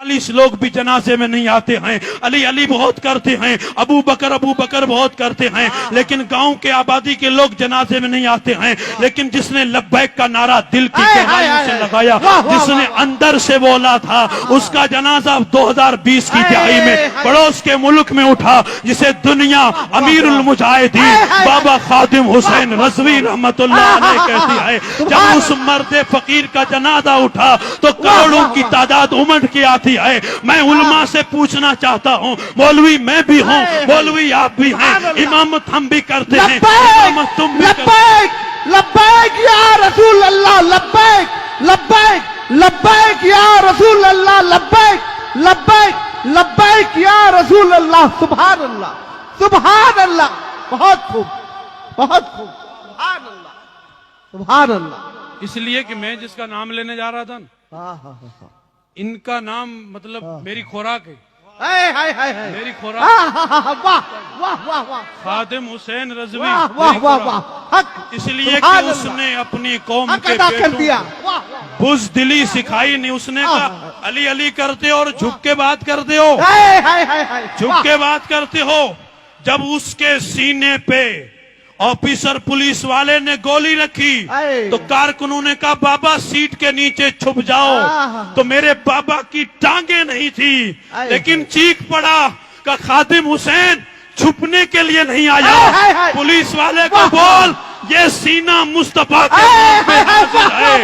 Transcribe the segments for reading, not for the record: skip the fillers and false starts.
40 لوگ بھی جنازے میں نہیں آتے ہیں، علی علی بہت کرتے ہیں، ابو بکر بہت کرتے ہیں، لیکن گاؤں کے آبادی کے لوگ جنازے میں نہیں آتے ہیں۔ لیکن جس نے لبیک کا نعرہ دل کی گہرائیوں سے لگایا، جس نے اندر سے بولا تھا، اس کا جنازہ 2020 کی دہائی میں پڑوس کے ملک میں اٹھا، جسے دنیا امیر المجاہدین بابا خادم حسین رضوی رحمت اللہ علیہ کہتی ہے۔ جب اس مرد فقیر کا جنازہ اٹھا تو کروڑوں کی تعداد امٹ کے آتی ہے۔ میں علماء سے پوچھنا چاہتا ہوں، مولوی میں بھی ہوں، مولوی آپ بھی ہیں، امامت ہم بھی کرتے ہیں، امامت تم بھی کرتے ہیں۔ لبیک یا رسول اللہ، لبیک لبیک لبیک یا رسول اللہ، لبیک لبیک لبیک یا رسول اللہ۔ سبحان اللہ سبحان اللہ، بہت خوب بہت خوب، سبحان اللہ سبحان اللہ۔ اس لیے کہ میں جس کا نام لینے جا رہا تھا نا، ان کا نام مطلب میری خوراک ہے، میری خوراک واہ واہ واہ واہ، خادم حسین رضوی، واہ واہ واہ واہ، حق اس لیے کہ اس نے اپنی قوم حق کے ادا کر بیٹوں دیا۔ کو بزدلی سکھائی نہیں۔ اس نے کہا علی علی کرتے اور جھک کے بات کرتے ہو، جھک کے بات کرتے ہو۔ جب اس کے سینے پہ آفیسر پولیس والے نے گولی رکھی تو کارکنوں نے کہا بابا سیٹ کے نیچے چھپ جاؤ، تو میرے بابا کی ٹانگیں نہیں تھی، لیکن چیخ پڑا کہ خادم حسین چھپنے کے لیے نہیں آیا۔ پولیس والے کو بول یہ سینہ مصطفیٰ کے نام پہ حاضر ہے۔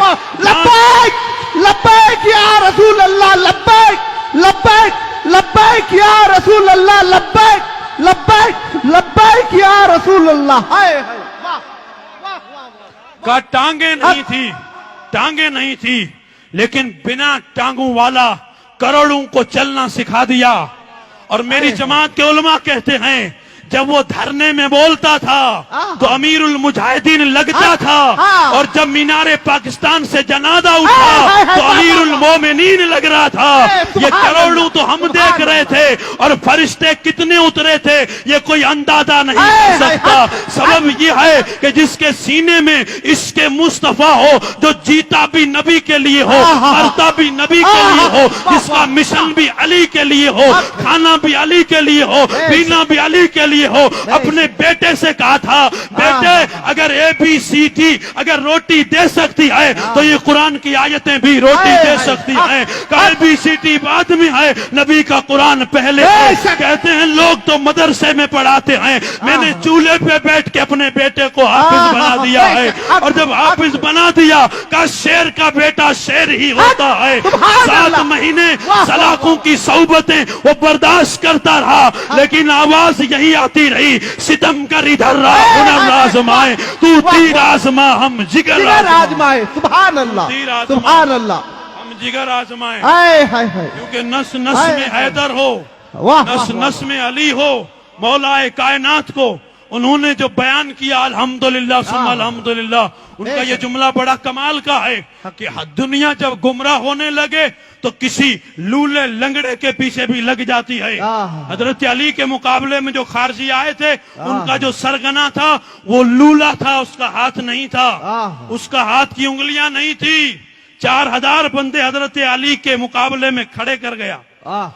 لبیک لبیک یا رسول اللہ، لبیک لبیک لبیک یا رسول اللہ، لبیک لبیک لبیک یا رسول اللہ۔ کا ٹانگیں نہیں تھی، ٹانگیں نہیں تھی، لیکن بنا ٹانگوں والا کروڑوں کو چلنا سکھا دیا۔ اور میری جماعت کے علماء کہتے ہیں جب وہ دھرنے میں بولتا تھا تو امیر المجاہدین لگتا تھا، اور جب مینار پاکستان سے جنازہ اٹھا تو امیر المومنین لگ رہا تھا۔ یہ کروڑوں تو ہم دیکھ رہے تھے، اور فرشتے کتنے اترے تھے یہ کوئی اندازہ نہیں کر سکتا۔ سبب یہ ہے کہ جس کے سینے میں عشق مصطفیٰ ہو، جو جیتا بھی نبی کے لیے ہو، مرتا بھی نبی کے لیے ہو، جس کا مشن بھی علی کے لیے ہو، کھانا بھی علی کے لیے ہو، پینا بھی علی کے لیے ہو۔ اپنے بیٹے سے کہا تھا بیٹے اگر ABCD اگر روٹی دے سکتی ہے تو یہ قرآن کی آیتیں بھی روٹی دے سکتی ہیں۔ کہ ABCD بعد میں ہے، نبی کا قرآن پہلے ہے۔ کہتے ہیں لوگ تو مدرسے میں پڑھاتے ہیں، میں نے چولہے پہ بیٹھ کے اپنے بیٹے کو حافظ بنا دیا ہے، اور جب حافظ بنا دیا کہ شیر کا بیٹا شیر ہی ہوتا ہے۔ 7 مہینے سلاخوں کی صحبتیں وہ برداشت کرتا رہا، لیکن آواز یہی آتی رہی ستم کر ادھر رہا ہنر آزمائے، تو تیر آزما ہم جگر آزمائے۔ سبحان اللہ سبحان اللہ، ہم جگر آزمائے، ہائے کیونکہ نس نس میں حیدر ہو، نس نس میں علی ہو، مولا کائنات کو انہوں نے جو بیان کیا الحمدللہ ثم الحمدللہ، ان کا یہ جملہ بڑا کمال کا ہے کہ دنیا جب گمراہ ہونے لگے تو کسی لولے لنگڑے کے پیچھے بھی لگ جاتی ہے۔ حضرت علی کے مقابلے میں جو خارجی آئے تھے ان کا جو سرگنا تھا وہ لولا تھا، اس کا ہاتھ نہیں تھا، اس کا ہاتھ کی انگلیاں نہیں تھی۔ 4000 بندے حضرت علی کے مقابلے میں کھڑے کر گیا۔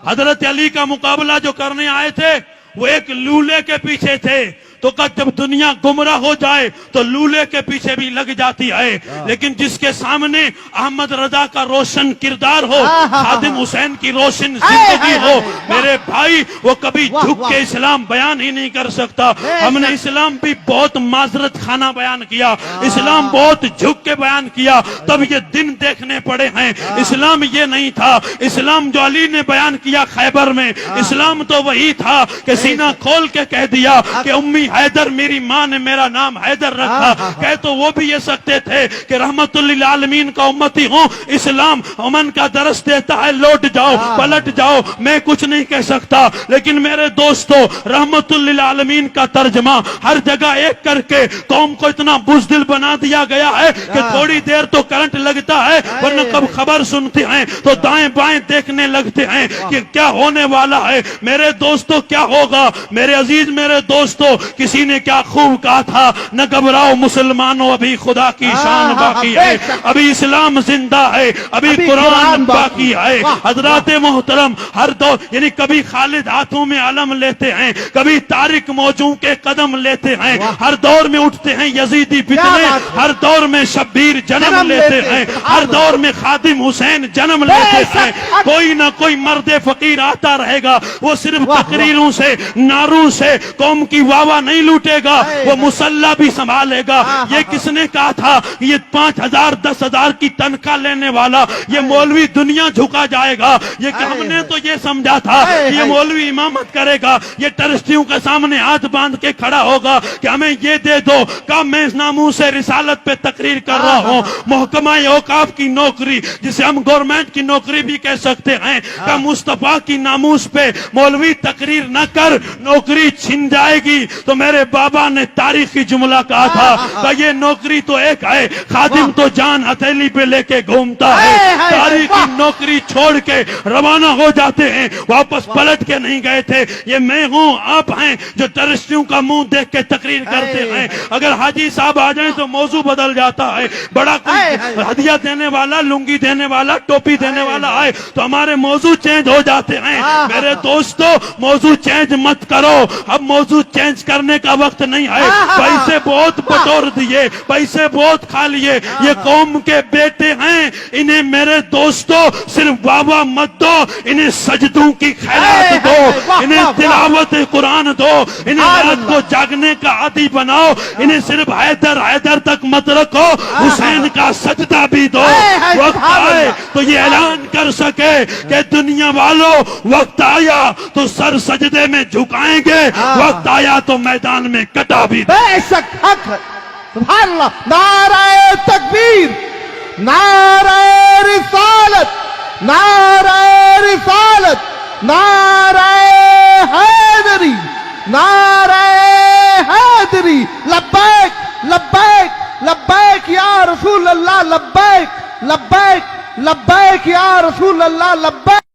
حضرت علی کا مقابلہ جو کرنے آئے تھے وہ ایک لولے کے پیچھے تھے، تو جب دنیا گمراہ ہو جائے تو لولے کے پیچھے بھی لگ جاتی ہے، لیکن جس کے سامنے احمد رضا کا روشن کردار ہو، خادم حسین کی روشن زندگی ہو، میرے بھائی وہ کبھی جھک کے اسلام بیان ہی نہیں کر سکتا۔ ہم نے اسلام بھی بہت معذرت خانہ بیان کیا، اسلام بہت جھک کے بیان کیا، تب یہ دن دیکھنے پڑے ہیں۔ اسلام یہ نہیں تھا، اسلام جو علی نے بیان کیا خیبر میں، اسلام تو وہی تھا کہ سینہ کھول کے کہہ دیا کہ امی حیدر میری ماں نے میرا نام حیدر رکھا۔ کہہ تو وہ بھی یہ سکتے تھے کہ رحمت للعالمین کا امتی ہوں، اسلام امن کا درس دیتا ہے، لوٹ جاؤ پلٹ جاؤ، میں کچھ نہیں کہہ سکتا۔ لیکن میرے دوستو رحمت للعالمین کا ترجمہ ہر جگہ ایک کر کے قوم کو اتنا بزدل بنا دیا گیا ہے کہ تھوڑی دیر تو کرنٹ لگتا ہے، ورنہ کب خبر سنتے ہیں تو دائیں بائیں دیکھنے لگتے ہیں کہ کیا ہونے والا ہے۔ میرے دوستو کیا ہوگا، میرے عزیز میرے دوستو کسی نے کیا خوب کہا تھا، نہ گھبراؤ مسلمانوں، ابھی خدا کی شان باقی ہے، ابھی اسلام زندہ ہے، ابھی قرآن باقی ہے۔ حضرات محترم، ہر دور یعنی کبھی خالد ہاتھوں میں علم لیتے ہیں، کبھی طارق موجوں کے قدم لیتے ہیں، ہر دور میں اٹھتے ہیں یزیدی فتنے، ہر دور میں شبیر جنم لیتے ہیں، ہر دور میں خادم حسین جنم لیتے ہیں۔ کوئی نہ کوئی مرد فقیر آتا رہے گا، وہ صرف تقریروں سے، نعروں سے قوم کی واہ نہیں لوٹے گا، وہ مسلح بھی سنبھالے گا۔ یہ کس نے کہا تھا یہ 5,000 10,000 کی تنخواہ لینے والا یہ مولوی دنیا جھکا جائے گا؟ یہ کہ ہم نے تو یہ سمجھا تھا کہ یہ مولوی امامت کرے گا، یہ ٹرسٹیوں کے سامنے ہاتھ باندھ کے کھڑا ہوگا کہ ہمیں یہ دے دو، کہ میں اس ناموں سے رسالت پہ تقریر کر رہا ہوں، محکمہ اوقاف کی نوکری جسے ہم گورنمنٹ کی نوکری بھی کہہ سکتے ہیں، کہ مصطفیٰ کی ناموس پہ مولوی تقریر نہ کر نوکری چھن جائے گی۔ تو میرے بابا نے تاریخی جملہ کہا تھا کہ یہ نوکری تو ایک ہے، خادم تو جان ہتھیلی پہ لے کے گھومتا ہے۔ تاریخی نوکری چھوڑ کے روانہ ہو جاتے ہیں، واپس پلٹ کے نہیں گئے تھے۔ یہ میں ہوں، آپ ہیں جو ٹرسٹیوں کا منہ دیکھ کے تقریر کرتے ہیں۔ اگر حاجی صاحب آ جائیں تو موضوع بدل جاتا ہے، بڑا کوئی ہدیہ دینے والا، لنگی دینے والا، ٹوپی دینے والا آئے تو ہمارے موضوع چینج ہو جاتے ہیں۔ میرے دوستو، موضوع چینج مت کرو، اب موضوع چینج کرنے کا وقت نہیں ہے۔ پیسے بہت بٹور دیے، پیسے بہت کھا لیے، یہ قوم کے بیٹے ہیں، انہیں میرے دوستو صرف بابا مت دو، انہیں سجدوں کی خیرات دو، انہیں تلاوت قرآن دو، انہیں رات کو جاگنے کا عادی بناؤ، انہیں صرف حیدر حیدر تک مت رکھو، حسین کا سجدہ بھی دو۔ وقت آئے تو یہ اعلان کر سکے کہ دنیا والوں، وقت آیا تو سر سجدے میں جھکائیں گے، وقت آیا تو میدان میں کٹا بھی دیں۔ بے شک حق ہے، سبحان اللہ۔ نعرہ تکبیر، نعرہ رسالت، نعرہ رسالت، نعرہ حیدری، نعرہ حیدری، لبیک لبیک لبیک یا رسول اللہ، لبیک لبیک لبیک یا رسول اللہ، لبیک۔